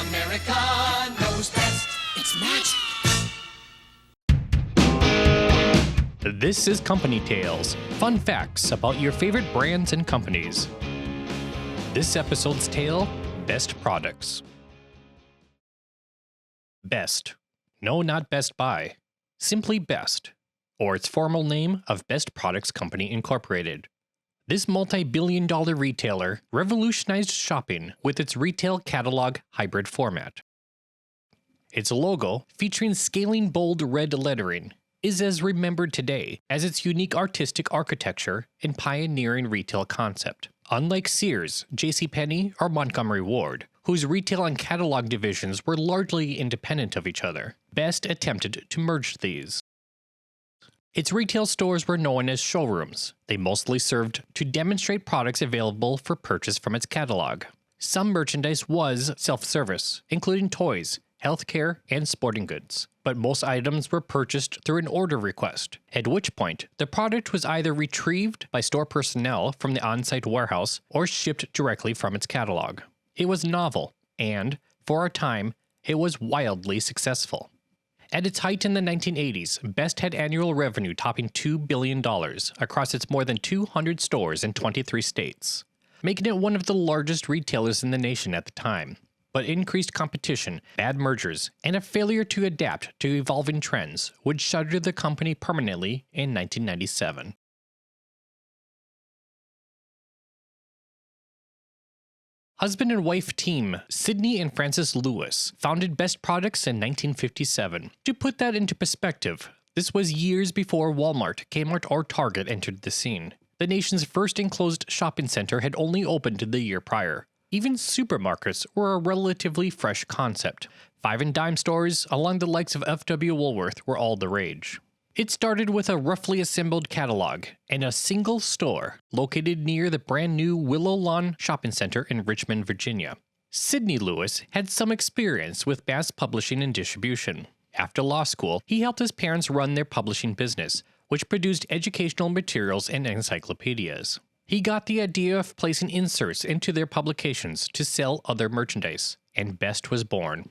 America knows best. It's magic. This is Company Tales, fun facts about your favorite brands and companies. This episode's tale, Best Products. Best. No, not Best Buy. Simply Best, or its formal name of Best Products Company Incorporated. This multi-billion-dollar retailer revolutionized shopping with its retail catalog hybrid format. Its logo, featuring scaling bold red lettering, is as remembered today as its unique artistic architecture and pioneering retail concept. Unlike Sears, JCPenney, or Montgomery Ward, whose retail and catalog divisions were largely independent of each other, Best attempted to merge these. Its retail stores were known as showrooms. They mostly served to demonstrate products available for purchase from its catalog. Some merchandise was self-service, including toys, healthcare, and sporting goods, but most items were purchased through an order request, at which point the product was either retrieved by store personnel from the on-site warehouse or shipped directly from its catalog. It was novel, and, for a time, it was wildly successful. At its height in the 1980s, Best had annual revenue topping $2 billion across its more than 200 stores in 23 states, making it one of the largest retailers in the nation at the time. But increased competition, bad mergers, and a failure to adapt to evolving trends would shutter the company permanently in 1997. Husband and wife team Sidney and Francis Lewis founded Best Products in 1957. To put that into perspective, this was years before Walmart, Kmart, or Target entered the scene. The nation's first enclosed shopping center had only opened the year prior. Even supermarkets were a relatively fresh concept. Five and dime stores, along the likes of F.W. Woolworth, were all the rage. It started with a roughly assembled catalog and a single store located near the brand new Willow Lawn Shopping Center in Richmond, Virginia. Sidney Lewis had some experience with mass publishing and distribution. After law school, he helped his parents run their publishing business, which produced educational materials and encyclopedias. He got the idea of placing inserts into their publications to sell other merchandise, and Best was born.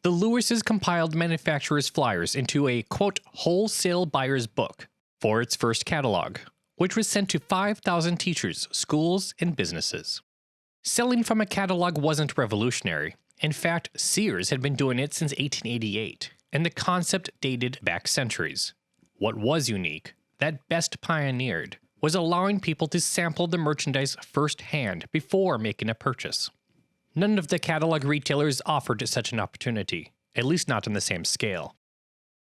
The Lewises compiled manufacturers' flyers into a, quote, wholesale buyer's book for its first catalog, which was sent to 5,000 teachers, schools, and businesses. Selling from a catalog wasn't revolutionary. In fact, Sears had been doing it since 1888, and the concept dated back centuries. What was unique, that Best pioneered, was allowing people to sample the merchandise firsthand before making a purchase. None of the catalog retailers offered such an opportunity, at least not on the same scale.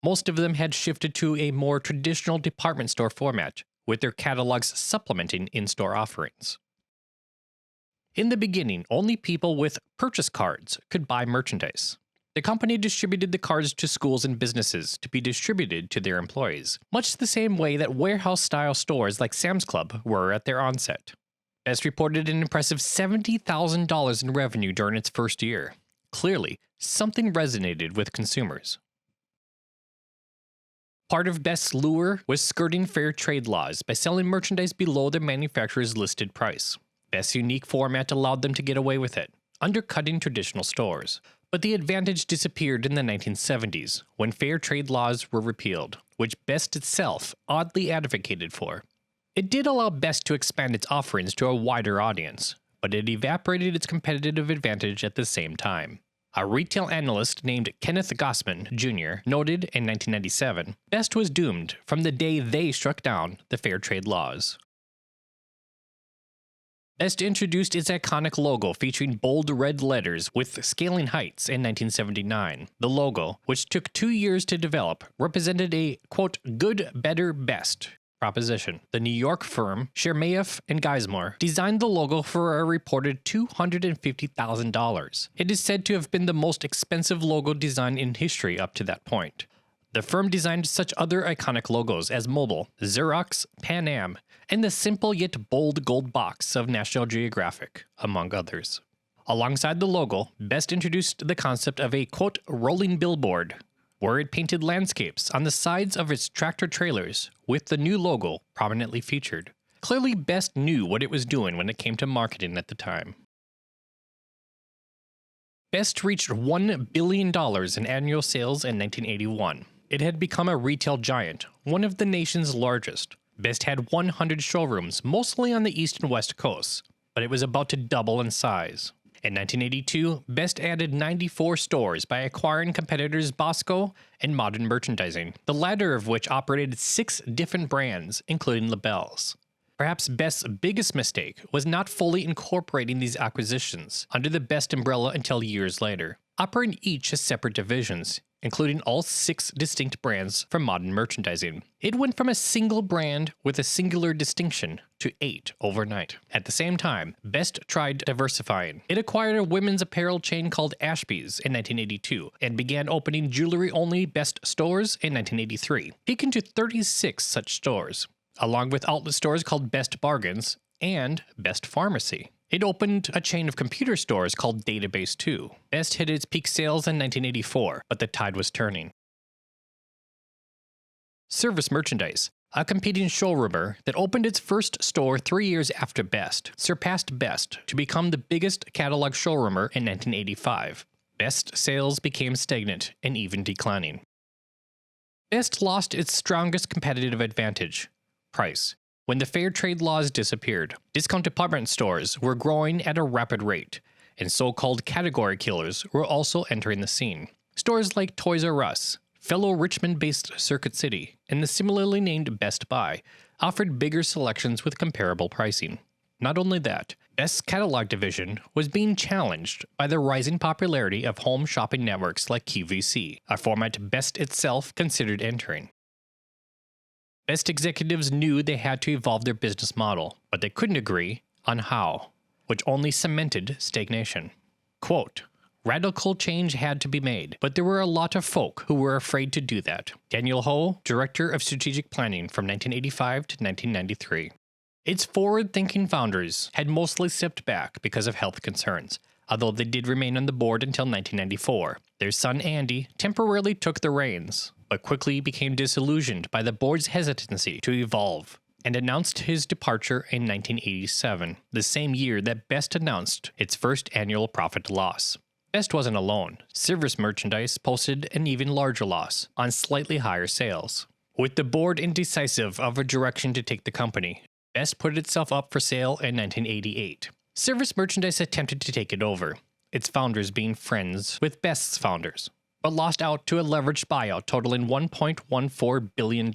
Most of them had shifted to a more traditional department store format, with their catalogs supplementing in-store offerings. In the beginning, only people with purchase cards could buy merchandise. The company distributed the cards to schools and businesses to be distributed to their employees, much the same way that warehouse-style stores like Sam's Club were at their onset. Best reported an impressive $70,000 in revenue during its first year. Clearly, something resonated with consumers. Part of Best's lure was skirting fair trade laws by selling merchandise below the manufacturer's listed price. Best's unique format allowed them to get away with it, undercutting traditional stores. But the advantage disappeared in the 1970s, when fair trade laws were repealed, which Best itself oddly advocated for. It did allow Best to expand its offerings to a wider audience, but it evaporated its competitive advantage at the same time. A retail analyst named Kenneth Gossman, Jr. noted in 1997, Best was doomed from the day they struck down the fair trade laws. Best introduced its iconic logo featuring bold red letters with scaling heights in 1979. The logo, which took 2 years to develop, represented a, quote, good, better, best proposition. The New York firm Chermayeff and Geismar designed the logo for a reported $250,000. It is said to have been the most expensive logo design in history up to that point. The firm designed such other iconic logos as Mobil, Xerox, Pan Am, and the simple yet bold gold box of National Geographic, among others. Alongside the logo, Best introduced the concept of a, quote, rolling billboard, where it painted landscapes on the sides of its tractor trailers with the new logo prominently featured. Clearly, Best knew what it was doing when it came to marketing at the time. Best reached $1 billion in annual sales in 1981. It had become a retail giant, one of the nation's largest. Best had 100 showrooms, mostly on the east and west coasts, but it was about to double in size. In 1982, Best added 94 stores by acquiring competitors Bosco and Modern Merchandising, the latter of which operated 6 different brands, including Labels. Perhaps Best's biggest mistake was not fully incorporating these acquisitions under the Best umbrella until years later, operating each as separate divisions, including all 6 distinct brands from Modern Merchandising. It went from a single brand with a singular distinction to 8 overnight. At the same time, Best tried diversifying. It acquired a women's apparel chain called Ashby's in 1982 and began opening jewelry-only Best stores in 1983, peaking to 36 such stores, along with outlet stores called Best Bargains and Best Pharmacy. It opened a chain of computer stores called Database 2. Best hit its peak sales in 1984, but the tide was turning. Service Merchandise, a competing showroomer that opened its first store 3 years after Best, surpassed Best to become the biggest catalog showroomer in 1985. Best sales became stagnant and even declining. Best lost its strongest competitive advantage: price. When the fair trade laws disappeared, discount department stores were growing at a rapid rate, and so-called category killers were also entering the scene. Stores like Toys R Us, fellow Richmond-based Circuit City, and the similarly named Best Buy offered bigger selections with comparable pricing. Not only that, Best's catalog division was being challenged by the rising popularity of home shopping networks like QVC, a format Best itself considered entering. Best executives knew they had to evolve their business model, but they couldn't agree on how, which only cemented stagnation. Quote, "Radical change had to be made, but there were a lot of folk who were afraid to do that." Daniel Ho, Director of Strategic Planning from 1985 to 1993. Its forward-thinking founders had mostly stepped back because of health concerns, although they did remain on the board until 1994. Their son Andy temporarily took the reins, but quickly became disillusioned by the board's hesitancy to evolve, and announced his departure in 1987, the same year that Best announced its first annual profit loss. Best wasn't alone. Service Merchandise posted an even larger loss on slightly higher sales. With the board indecisive of a direction to take the company, Best put itself up for sale in 1988. Service Merchandise attempted to take it over, its founders being friends with Best's founders, but lost out to a leveraged buyout totaling $1.14 billion.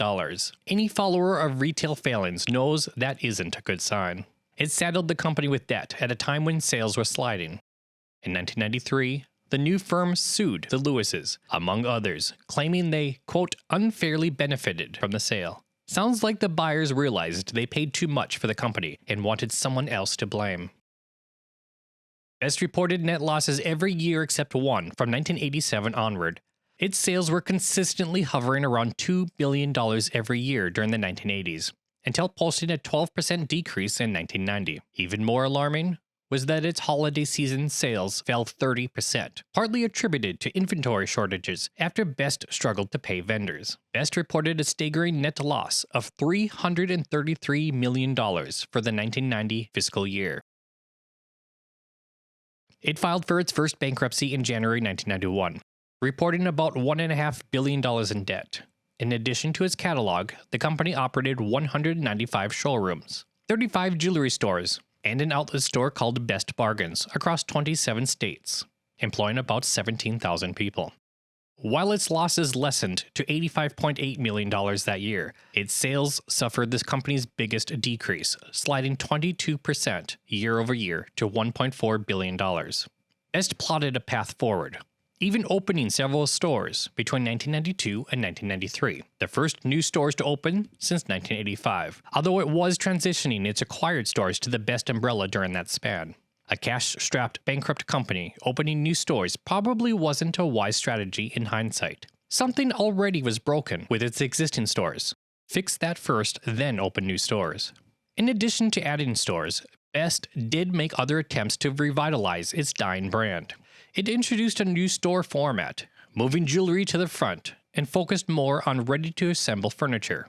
Any follower of retail failings knows that isn't a good sign. It saddled the company with debt at a time when sales were sliding. In 1993, the new firm sued the Lewises, among others, claiming they, quote, unfairly benefited from the sale. Sounds like the buyers realized they paid too much for the company and wanted someone else to blame. Best reported net losses every year except one from 1987 onward. Its sales were consistently hovering around $2 billion every year during the 1980s, until posting a 12% decrease in 1990. Even more alarming was that its holiday season sales fell 30%, partly attributed to inventory shortages after Best struggled to pay vendors. Best reported a staggering net loss of $333 million for the 1990 fiscal year. It filed for its first bankruptcy in January 1991, reporting about $1.5 billion in debt. In addition to its catalog, the company operated 195 showrooms, 35 jewelry stores, and an outlet store called Best Bargains across 27 states, employing about 17,000 people. While its losses lessened to $85.8 million that year, its sales suffered this company's biggest decrease, sliding 22% year over year to $1.4 billion. Best plotted a path forward, even opening several stores between 1992 and 1993, the first new stores to open since 1985, although it was transitioning its acquired stores to the Best umbrella during that span. A cash-strapped bankrupt company opening new stores probably wasn't a wise strategy in hindsight. Something already was broken with its existing stores. Fix that first, then open new stores. In addition to adding stores, Best did make other attempts to revitalize its dying brand. It introduced a new store format, moving jewelry to the front, and focused more on ready-to-assemble furniture.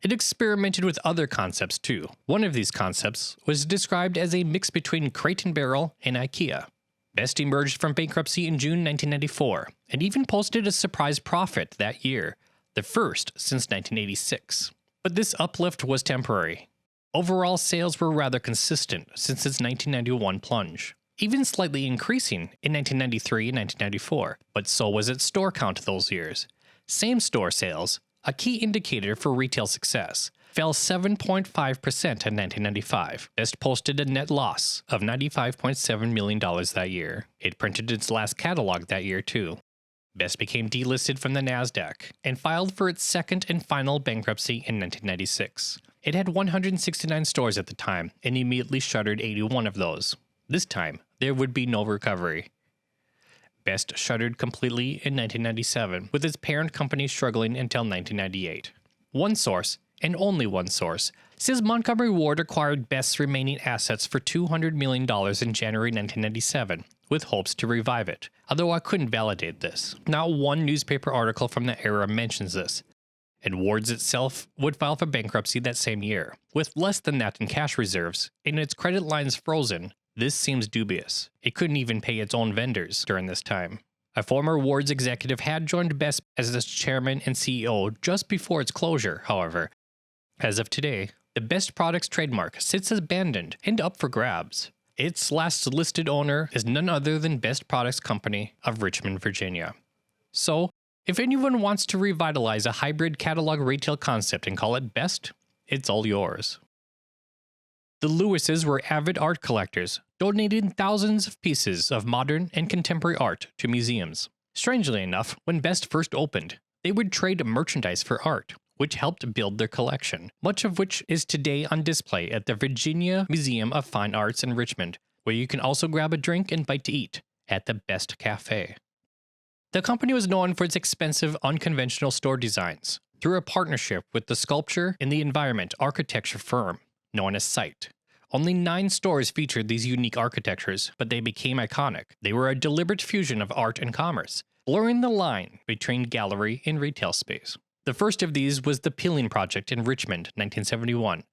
It experimented with other concepts too. One of these concepts was described as a mix between Crate and Barrel and IKEA. Best emerged from bankruptcy in June 1994, and even posted a surprise profit that year, the first since 1986. But this uplift was temporary. Overall sales were rather consistent since its 1991 plunge, even slightly increasing in 1993 and 1994, but so was its store count those years. Same-store sales, a key indicator for retail success, fell 7.5% in 1995. Best posted a net loss of $95.7 million that year. It printed its last catalog that year too. Best became delisted from the NASDAQ and filed for its second and final bankruptcy in 1996. It had 169 stores at the time and immediately shuttered 81 of those. This time, there would be no recovery. Best shuttered completely in 1997, with its parent company struggling until 1998. One source, and only one source, says Montgomery Ward acquired Best's remaining assets for $200 million in January 1997, with hopes to revive it, although I couldn't validate this. Not one newspaper article from the era mentions this, and Ward's itself would file for bankruptcy that same year. With less than that in cash reserves, and its credit lines frozen, this seems dubious. It couldn't even pay its own vendors during this time. A former Ward's executive had joined Best as its chairman and CEO just before its closure, however. As of today, the Best Products trademark sits abandoned and up for grabs. Its last listed owner is none other than Best Products Company of Richmond, Virginia. So, if anyone wants to revitalize a hybrid catalog retail concept and call it Best, it's all yours. The Lewises were avid art collectors, donating thousands of pieces of modern and contemporary art to museums. Strangely enough, when Best first opened, they would trade merchandise for art, which helped build their collection, much of which is today on display at the Virginia Museum of Fine Arts in Richmond, where you can also grab a drink and bite to eat at the Best Cafe. The company was known for its expensive, unconventional store designs, through a partnership with the sculpture and the environment architecture firm known as Site. Only 9 stores featured these unique architectures, but they became iconic. They were a deliberate fusion of art and commerce, blurring the line between gallery and retail space. The first of these was the Peeling Project in Richmond, 1971.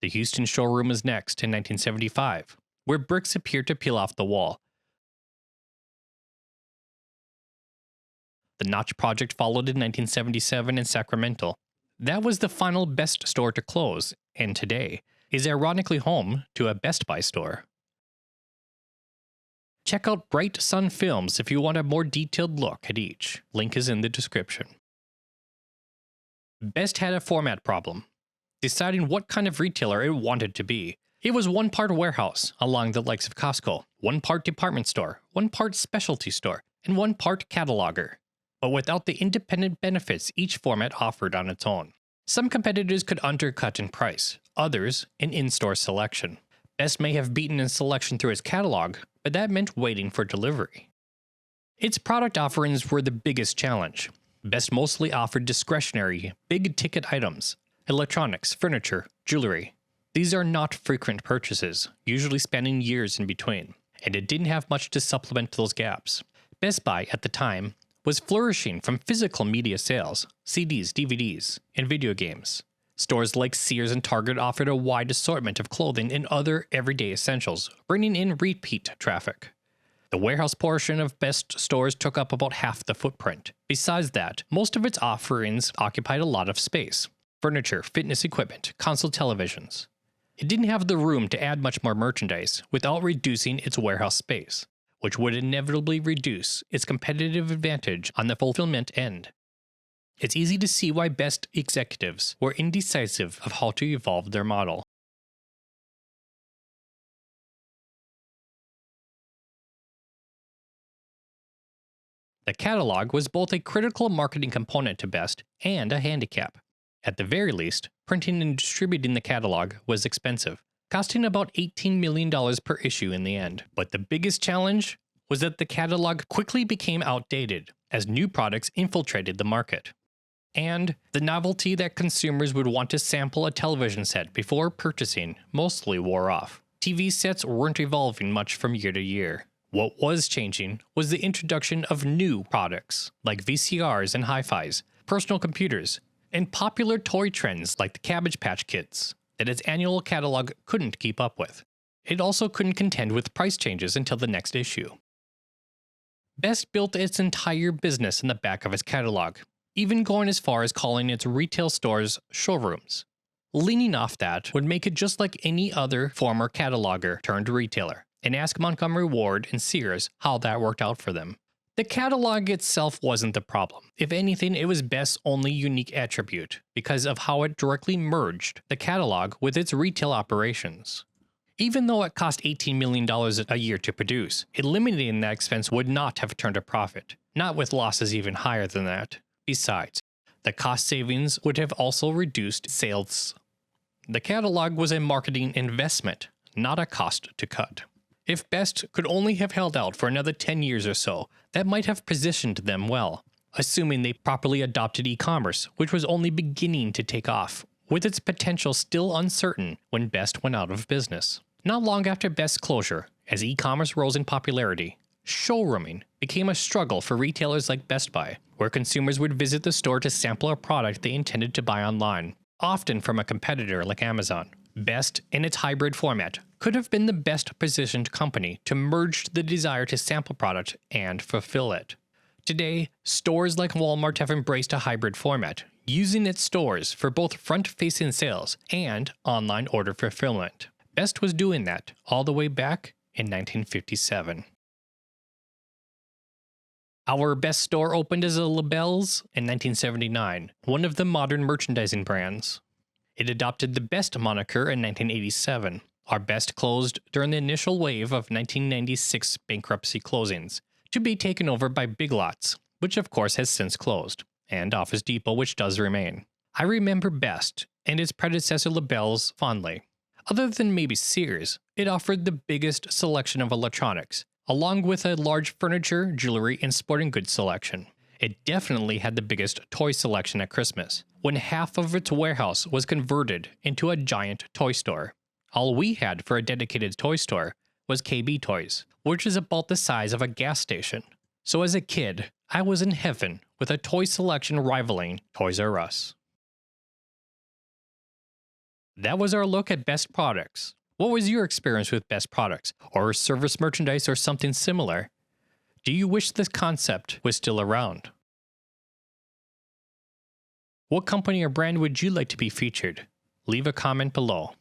The Houston Showroom was next in 1975, where bricks appeared to peel off the wall. The Notch Project followed in 1977 in Sacramento. That was the final Best store to close, and today is ironically home to a Best Buy store. Check out Bright Sun Films if you want a more detailed look at each. Link is in the description. Best had a format problem, deciding what kind of retailer it wanted to be. It was one part warehouse, along the likes of Costco, one part department store, one part specialty store, and one part cataloger, but without the independent benefits each format offered on its own. Some competitors could undercut in price, others in in-store selection. Best may have beaten in selection through its catalog, but that meant waiting for delivery. Its product offerings were the biggest challenge. Best mostly offered discretionary, big-ticket items, electronics, furniture, jewelry. These are not frequent purchases, usually spanning years in between, and it didn't have much to supplement those gaps. Best Buy, at the time, was flourishing from physical media sales, CDs, DVDs, and video games. Stores like Sears and Target offered a wide assortment of clothing and other everyday essentials, bringing in repeat traffic. The warehouse portion of Best stores took up about half the footprint. Besides that, most of its offerings occupied a lot of space: furniture, fitness equipment, console televisions. It didn't have the room to add much more merchandise without reducing its warehouse space, which would inevitably reduce its competitive advantage on the fulfillment end. It's easy to see why Best executives were indecisive of how to evolve their model. The catalog was both a critical marketing component to Best and a handicap. At the very least, printing and distributing the catalog was expensive, costing about $18 million per issue in the end. But the biggest challenge was that the catalog quickly became outdated as new products infiltrated the market. And the novelty that consumers would want to sample a television set before purchasing mostly wore off. TV sets weren't evolving much from year to year. What was changing was the introduction of new products like VCRs and hi-fis, personal computers, and popular toy trends like the Cabbage Patch Kids that its annual catalog couldn't keep up with. It also couldn't contend with price changes until the next issue. Best built its entire business in the back of its catalog, even going as far as calling its retail stores showrooms. Leaning off that would make it just like any other former cataloger turned retailer, and ask Montgomery Ward and Sears how that worked out for them. The catalog itself wasn't the problem. If anything, it was Best's only unique attribute because of how it directly merged the catalog with its retail operations. Even though it cost $18 million a year to produce, eliminating that expense would not have turned a profit, not with losses even higher than that. Besides, the cost savings would have also reduced sales. The catalog was a marketing investment, not a cost to cut. If Best could only have held out for another 10 years or so, that might have positioned them well, assuming they properly adopted e-commerce, which was only beginning to take off, with its potential still uncertain when Best went out of business. Not long after Best's closure, as e-commerce rose in popularity, showrooming became a struggle for retailers like Best Buy, where consumers would visit the store to sample a product they intended to buy online, often from a competitor like Amazon. Best, in its hybrid format, could have been the best positioned company to merge the desire to sample product and fulfill it. Today, stores like Walmart have embraced a hybrid format, using its stores for both front-facing sales and online order fulfillment. Best was doing that all the way back in 1957. Our best store opened as a Labels in 1979, one of the modern merchandising brands. It adopted the Best moniker in 1987. Our Best closed during the initial wave of 1996 bankruptcy closings, to be taken over by Big Lots, which of course has since closed, and Office Depot, which does remain. I remember Best and its predecessor Labels fondly. Other than maybe Sears, it offered the biggest selection of electronics, along with a large furniture, jewelry, and sporting goods selection. It definitely had the biggest toy selection at Christmas, when half of its warehouse was converted into a giant toy store. All we had for a dedicated toy store was KB Toys, which is about the size of a gas station. So as a kid, I was in heaven with a toy selection rivaling Toys R Us. That was our look at Best products. What was your experience with Best products, or service merchandise or something similar? Do you wish this concept was still around? What company or brand would you like to be featured? Leave a comment below.